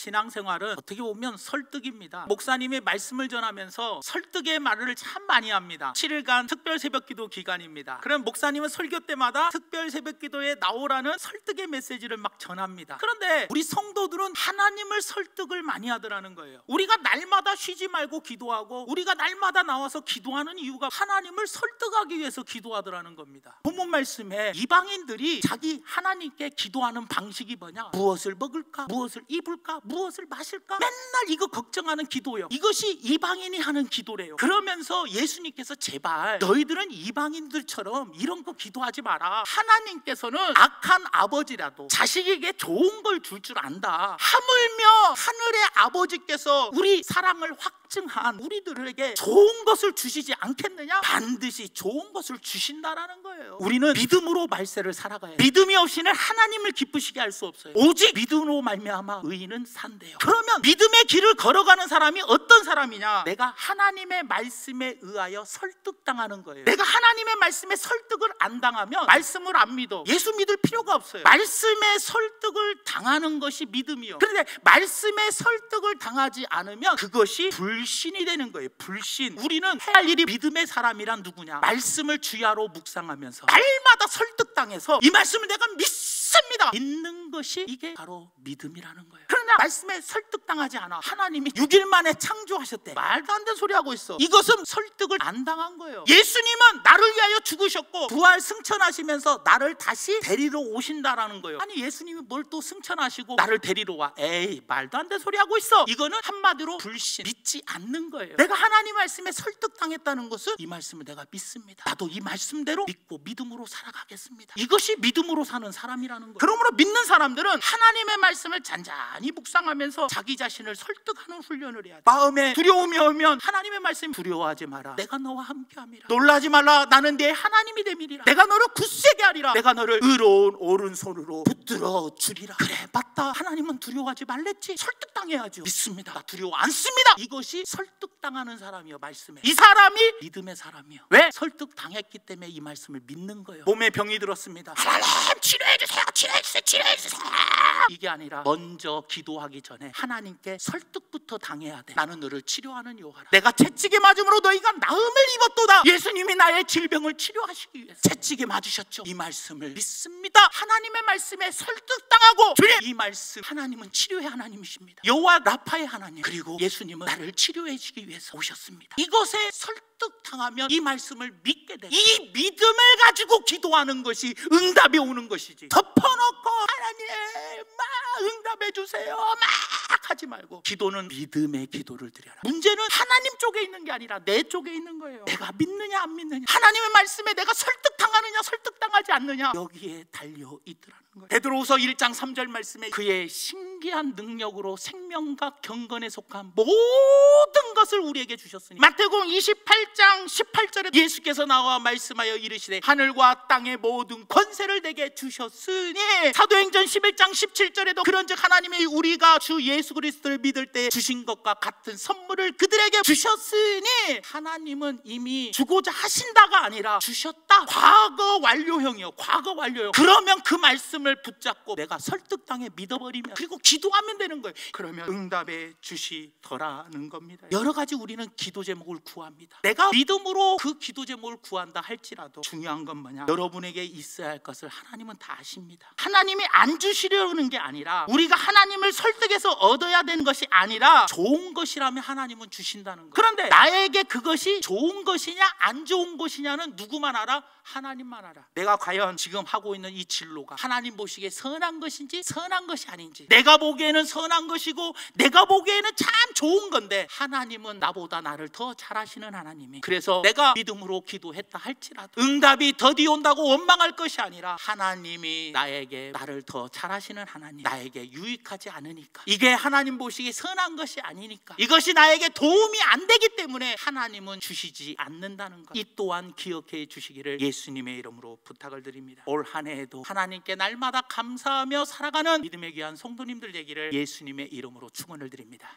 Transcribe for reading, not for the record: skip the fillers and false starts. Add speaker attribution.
Speaker 1: 신앙생활은 어떻게 보면 설득입니다. 목사님이 말씀을 전하면서 설득의 말을 참 많이 합니다. 7일간 특별 새벽기도 기간입니다. 그럼 목사님은 설교 때마다 특별 새벽기도에 나오라는 설득의 메시지를 막 전합니다. 그런데 우리 성도들은 하나님을 설득을 많이 하더라는 거예요. 우리가 날마다 쉬지 말고 기도하고 우리가 날마다 나와서 기도하는 이유가 하나님을 설득하기 위해서 기도하더라는 겁니다. 본문 말씀에 이방인들이 자기 하나님께 기도하는 방식이 뭐냐? 무엇을 먹을까? 무엇을 입을까? 무엇을 마실까? 맨날 이거 걱정하는 기도예요. 이것이 이방인이 하는 기도래요. 그러면서 예수님께서 제발 너희들은 이방인들처럼 이런 거 기도하지 마라. 하나님께서는 악한 아버지라도 자식에게 좋은 걸 줄 줄 안다. 하물며 하늘의 아버지께서 우리 사랑을 확증한 우리들에게 좋은 것을 주시지 않겠느냐? 반드시 좋은 것을 주신다라는 거예요. 우리는 믿음으로 말세를 살아가야 해요. 믿음이 없이는 하나님을 기쁘시게 할 수 없어요. 오직 믿음으로 말미암아 의인은 산대요. 그러면 믿음의 길을 걸어가는 사람이 어떤 사람이냐? 내가 하나님의 말씀에 의하여 설득당하는 거예요. 내가 하나님의 말씀에 설득을 안 당하면 말씀을 안 믿어. 예수 믿을 필요가 없어요. 말씀에 설득을 당하는 것이 믿음이요. 그런데 말씀에 설득을 당하지 않으면 그것이 불신이 되는 거예요. 불신. 우리는 해야 할 일이 믿음의 사람이란 누구냐? 말씀을 주야로 묵상하면서 날마다 설득당해서 이 말씀을 내가 믿습니다. 믿는 것이 이게 바로 믿음이라는 거예요. 그러나 말씀에 설득당하지 않아. 하나님이 6일 만에 창조하셨대. 말도 안 되는 소리 하고 있어. 이것은 설득을 안 당한 거예요. 예수님은 나를 위하여 죽으셨고 부활 승천하시면서 나를 다시 데리러 오신다라는 거예요. 아니 예수님이 뭘 또 승천하시고 나를 데리러 와. 에이 말도 안 되는 소리 하고 있어. 이거는 한마디로 불신, 믿지 않는 거예요. 내가 하나님 말씀에 설득당했다는 것은 이 말씀을 내가 믿습니다. 나도 이 말씀대로 믿고 믿음으로 살아가겠습니다. 이것이 믿음으로 사는 사람이라는 거예요. 그러므로 믿는 사람들은 하나님의 말씀을 잔잔히 묵상하면서 자기 자신을 설득하는 훈련을 해야 돼. 마음에 두려움이 오면 하나님의 말씀 두려워하지 마라. 내가 너와 함께함이라. 놀라지 말라. 나는 네 하나님이 됨이리라. 내가 너를 굳세게 하리라. 내가 너를 의로운 오른손으로 붙들어 주리라. 그래 맞다. 하나님은 두려워하지 말랬지. 설득당해야죠. 믿습니다. 나 두려워 않습니다. 이것이 설득당하는 사람이요 말씀에. 이 사람이 믿음의 사람이요. 왜? 설득당했기 때문에 이 말씀을 믿는 거예요. 몸에 병이 들었습니다. 하나님 치료해주세요. 치료해주세요. 치료해주세요. 이게 아니라 먼저 기도하기 전에 하나님께 설득부터 당해야 돼. 나는 너를 치료하는 요하라. 내가 채찍에 맞음으로 너희가 나음을 입었도다. 예수님이 나의 질병을 치료하시기 위해서 채찍에 맞으셨죠. 이 말씀을 믿습니다. 하나님의 말씀에 설득당하고 주님 이 말씀 하나님은 치료의 하나님이십니다. 여호와 라파의 하나님 그리고 예수님은 나를 치료해 주기 위해서 오셨습니다. 이것에 설득당하면 이 말씀을 믿게 돼. 이 믿음을 가지고 기도하는 것이 응답이 오는 것이지. 덮어놓고 하나님 막 응답해 주세요 막 하지 말고 기도는 믿음의 기도를 드려라. 문제는 하나님 쪽에 있는 게 아니라 내 쪽에 있는 거예요. 내가 믿느냐 안 믿느냐. 하나님의 말씀에 내가 설득당하느냐 설득당하지 않느냐 여기에 달려 있더라는 거예요. 베드로후서 1장 3절 말씀에 그의 신기한 능력으로 생명과 경건에 속한 모든 것을 우리에게 주셨으니 마태복음 28장 18절에 예수께서 나와 말씀하여 이르시되 하늘과 땅의 모든 권세를 내게 주셨으니 사도행전 11장 17절에도 그런즉 하나님이 우리가 주 예수 그리스도를 믿을 때 주신 것과 같은 선물을 그들에게 주셨으니 하나님은 이미 주고자 하신다가 아니라 주셨다. 과거 완료형이요. 과거 완료형. 그러면 그 말씀을 붙잡고 내가 설득당해 믿어버리면 그리고 기도하면 되는 거예요. 그러면 응답해 주시더라는 겁니다. 여러 가지 우리는 기도 제목을 구합니다. 내가 믿음으로 그 기도 제목을 구한다 할지라도 중요한 건 뭐냐? 여러분에게 있어야 할 것을 하나님은 다 아십니다. 하나님이 안 주시려는 게 아니라 우리가 하나님을 설득해서 얻어야 되는 것이 아니라 좋은 것이라면 하나님은 주신다는 거예요. 그런데 나에게 그것이 좋은 것이냐 안 좋은 것이냐는 누구만 알아? 하나님만 알아. 내가 과연 지금 하고 있는 이 진로가 하나님 보시기에 선한 것인지 선한 것이 아닌지, 내가 보기에는 선한 것이고 내가 보기에는 참 좋은 건데 하나님은 나보다 나를 더 잘 아시는 하나님이. 그래서 내가 믿음으로 기도했다 할지라도 응답이 더디 온다고 원망할 것이 아니라 하나님이 나에게 나를 더 잘 아시는 하나님, 나에게 유익하지 않으니까, 이게 하나님 보시기에 선한 것이 아니니까, 이것이 나에게 도움이 안 되기 때문에 하나님은 주시지 않는다는 것, 이 또한 기억해 주시기를 예수님의 이름으로 부탁을 드립니다. 올 한 해에도 하나님께 날마다 감사하며 살아가는 믿음의 귀한 성도님들 되기를 예수님의 이름으로 축원을 드립니다.